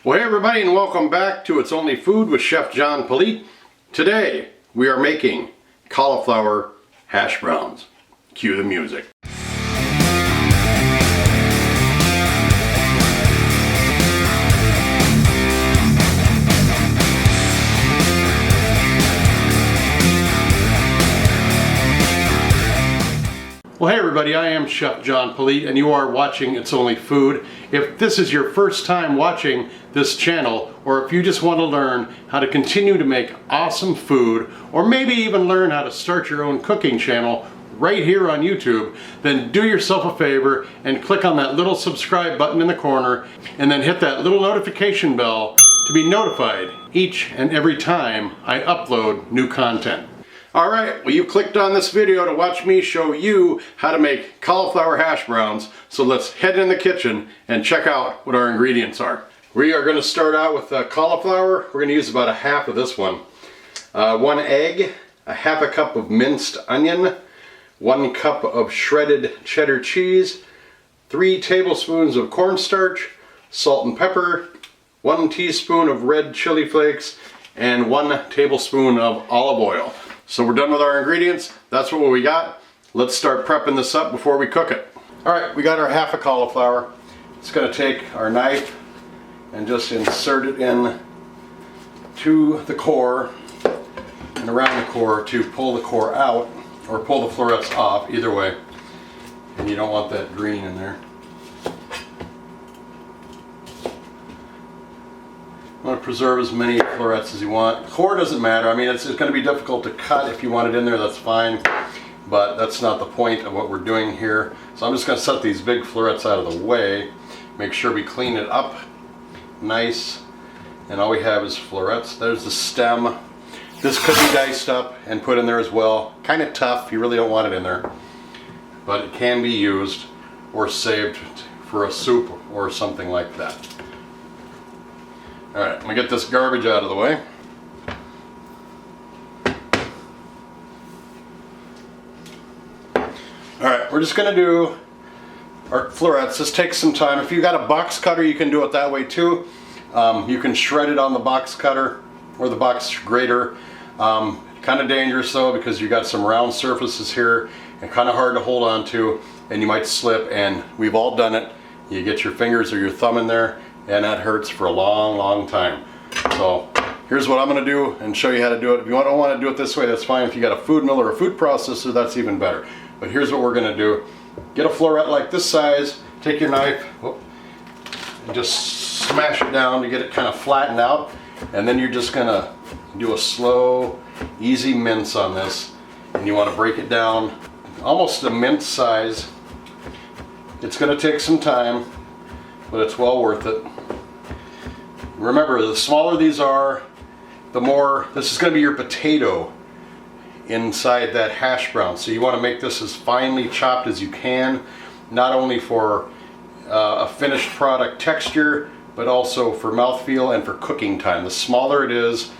Well, hey everybody, and welcome back to It's Only Food with Chef John Politte. Today we are making cauliflower hash browns. Cue the music. Well, hey everybody, I am Chef John Politte and you are watching It's Only Food. If this is your first time watching this channel, or if you just want to learn how to continue to make awesome food, or maybe even learn how to start your own cooking channel right here on YouTube, then do yourself a favor and click on that little subscribe button in the corner and then hit that little notification bell to be notified each and every time I upload new content. Alright, well you clicked on this video to watch me show you how to make cauliflower hash browns, so let's head in the kitchen and check out what our ingredients are. We are going to start out with cauliflower. We're going to use about a half of this one. 1 egg, a half a cup of minced onion, 1 cup of shredded cheddar cheese, 3 tablespoons of cornstarch, salt and pepper, 1 teaspoon of red chili flakes, and 1 tablespoon of olive oil. So we're done with our ingredients. That's what we got. Let's start prepping this up before we cook it. Alright, we got our half a cauliflower. It's going to take our knife and just insert it in to the core and around the core to pull the core out, or pull the florets off, either way. And you don't want that green in there. You want to preserve as many florets as you want. Core doesn't matter. I mean, it's going to be difficult to cut. If you want it in there, that's fine. But that's not the point of what we're doing here. So I'm just going to set these big florets out of the way. Make sure we clean it up nice. And all we have is florets. There's the stem. This could be diced up and put in there as well. Kind of tough. You really don't want it in there. But it can be used or saved for a soup or something like that. Alright, I'm going to get this garbage out of the way. Alright, we're just going to do our florets. This takes some time. If you've got a box cutter, you can do it that way too. You can shred it on the box cutter or the box grater. Kind of dangerous though, because you got some round surfaces here and kind of hard to hold on to, and you might slip, and we've all done it. You get your fingers or your thumb in there, and that hurts for a long time. So here's what I'm going to do and show you how to do it. If you don't want to do it this way, that's fine. If you got a food mill or a food processor, that's even better. But here's what we're going to do. Get a floret like this size, take your knife, and just smash it down to get it kind of flattened out, and then you're just going to do a slow, easy mince on this, and you want to break it down almost a mince size. It's going to take some time, but it's well worth it. Remember, the smaller these are, the more, this is going to be your potato inside that hash brown. So you want to make this as finely chopped as you can, not only for a finished product texture, but also for mouthfeel and for cooking time. The smaller it is,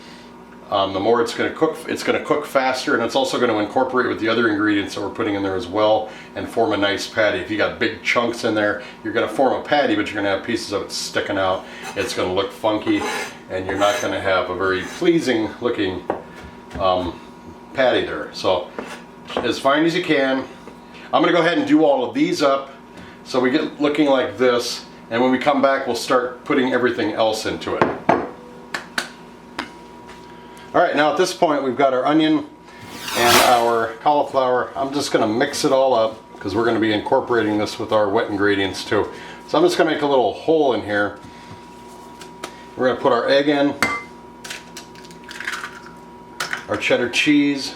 the more it's going to cook. It's going to cook faster, and it's also going to incorporate with the other ingredients that we're putting in there as well and form a nice patty. If you got big chunks in there, you're going to form a patty, but you're going to have pieces of it sticking out. It's going to look funky, and you're not going to have a very pleasing looking patty there. So as fine as you can. I'm going to go ahead and do all of these up so we get looking like this, and when we come back we'll start putting everything else into it. Alright, now at this point we've got our onion and our cauliflower. I'm just going to mix it all up because we're going to be incorporating this with our wet ingredients too. So I'm just going to make a little hole in here. We're going to put our egg in, our cheddar cheese,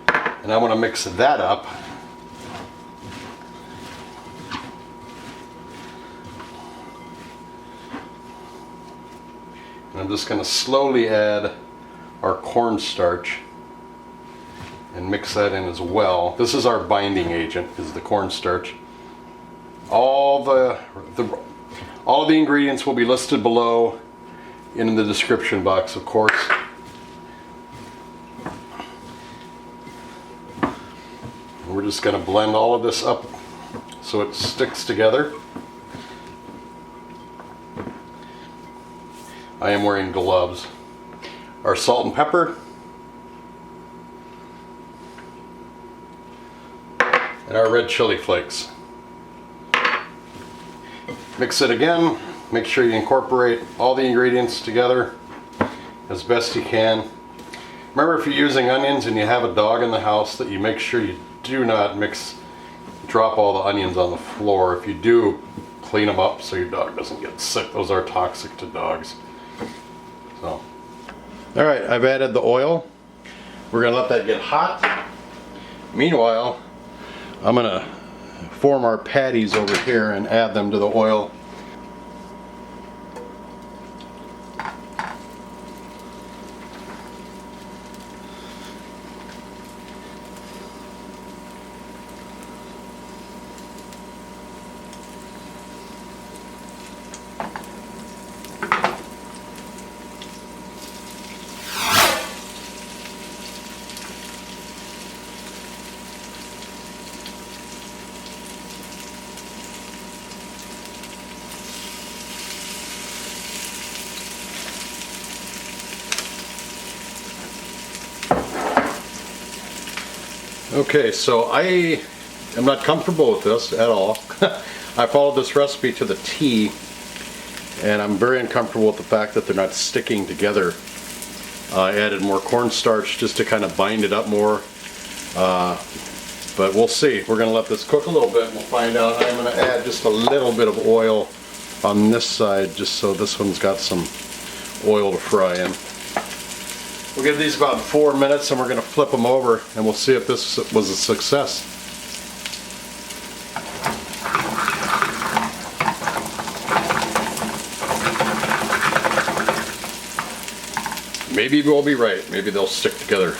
and I want to mix that up. I'm just going to slowly add our cornstarch and mix that in as well. This is our binding agent, is the cornstarch. All the ingredients will be listed below in the description box, of course. And we're just going to blend all of this up so it sticks together. I am wearing gloves. Our salt and pepper. And our red chili flakes. Mix it again. Make sure you incorporate all the ingredients together as best you can. Remember, if you're using onions and you have a dog in the house, that you make sure you do not drop all the onions on the floor. If you do, clean them up so your dog doesn't get sick. Those are toxic to dogs. So, all right, I've added the oil. We're gonna let that get hot. Meanwhile, I'm gonna form our patties over here and add them to the oil. Okay, so I am not comfortable with this at all. I followed this recipe to the T, and I'm very uncomfortable with the fact that they're not sticking together. I added more cornstarch just to kind of bind it up more, but we'll see. We're going to let this cook a little bit and we'll find out. I'm going to add just a little bit of oil on this side just so this one's got some oil to fry in. We'll give these about 4 minutes and we're going to flip them over and we'll see if this was a success. Maybe we'll be right. Maybe they'll stick together.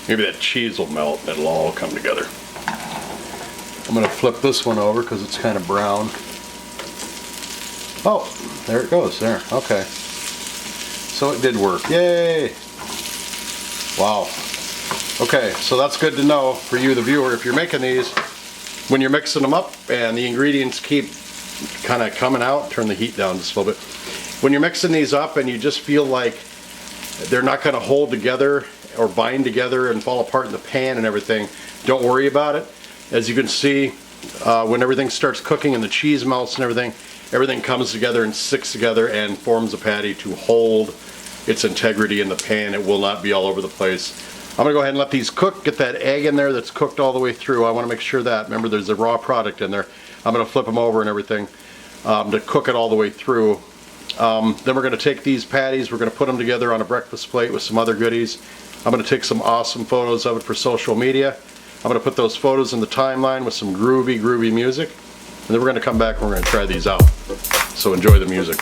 Maybe that cheese will melt and it'll all come together. I'm going to flip this one over because it's kind of brown. Oh, there it goes, there, okay. So it did work, yay! Wow. Okay, so that's good to know for you, the viewer, if you're making these, when you're mixing them up and the ingredients keep kind of coming out, turn the heat down just a little bit. When you're mixing these up and you just feel like they're not gonna hold together or bind together and fall apart in the pan and everything, don't worry about it. As you can see, when everything starts cooking and the cheese melts and everything comes together and sticks together and forms a patty to hold its integrity in the pan. It will not be all over the place. I'm gonna go ahead and let these cook, get that egg in there that's cooked all the way through. I wanna make sure that, remember there's a raw product in there. I'm gonna flip them over and everything to cook it all the way through. Then we're gonna take these patties, we're gonna put them together on a breakfast plate with some other goodies. I'm gonna take some awesome photos of it for social media. I'm gonna put those photos in the timeline with some groovy music. And then we're going to come back and we're going to try these out. So enjoy the music.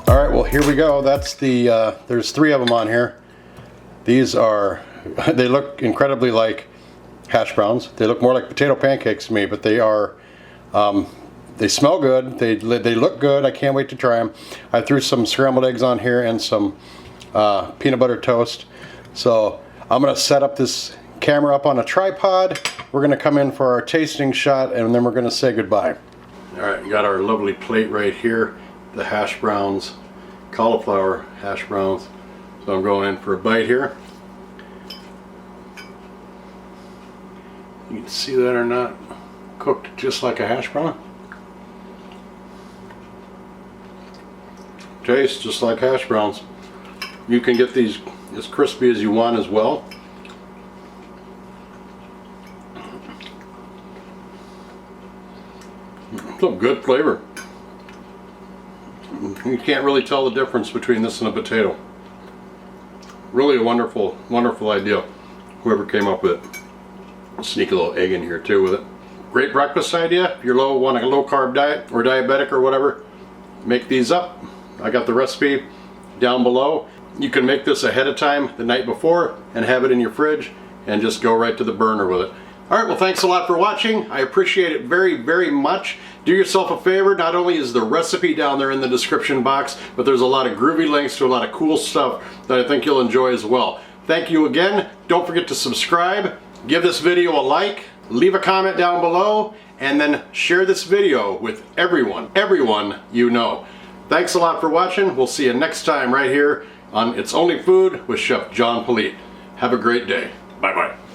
Alright, well here we go. That's the, there's 3 of them on here. These are, they look incredibly like hash browns. They look more like potato pancakes to me, but they are, they smell good. They look good. I can't wait to try them. I threw some scrambled eggs on here and some peanut butter toast. So I'm going to set up this camera up on a tripod. We're going to come in for our tasting shot and then we're going to say goodbye. Alright, we got our lovely plate right here. The hash browns, cauliflower hash browns. So I'm going in for a bite here. You can see that or not, cooked just like a hash brown. Tastes just like hash browns. You can get these as crispy as you want as well. Some good flavor. You can't really tell the difference between this and a potato. Really a wonderful idea. whoever came up with it. Sneak a little egg in here too with it. Great breakfast idea. If you're want a low carb diet or diabetic or whatever, make these up. I got the recipe down below. You can make this ahead of time the night before and have it in your fridge and just go right to the burner with it. Alright, well thanks a lot for watching. I appreciate it very, very much. Do yourself a favor, not only is the recipe down there in the description box, but there's a lot of groovy links to a lot of cool stuff that I think you'll enjoy as well. Thank you again. Don't forget to subscribe, give this video a like, leave a comment down below, and then share this video with everyone you know. Thanks a lot for watching. We'll see you next time right here on It's Only Food with Chef John Politte. Have a great day. Bye-bye.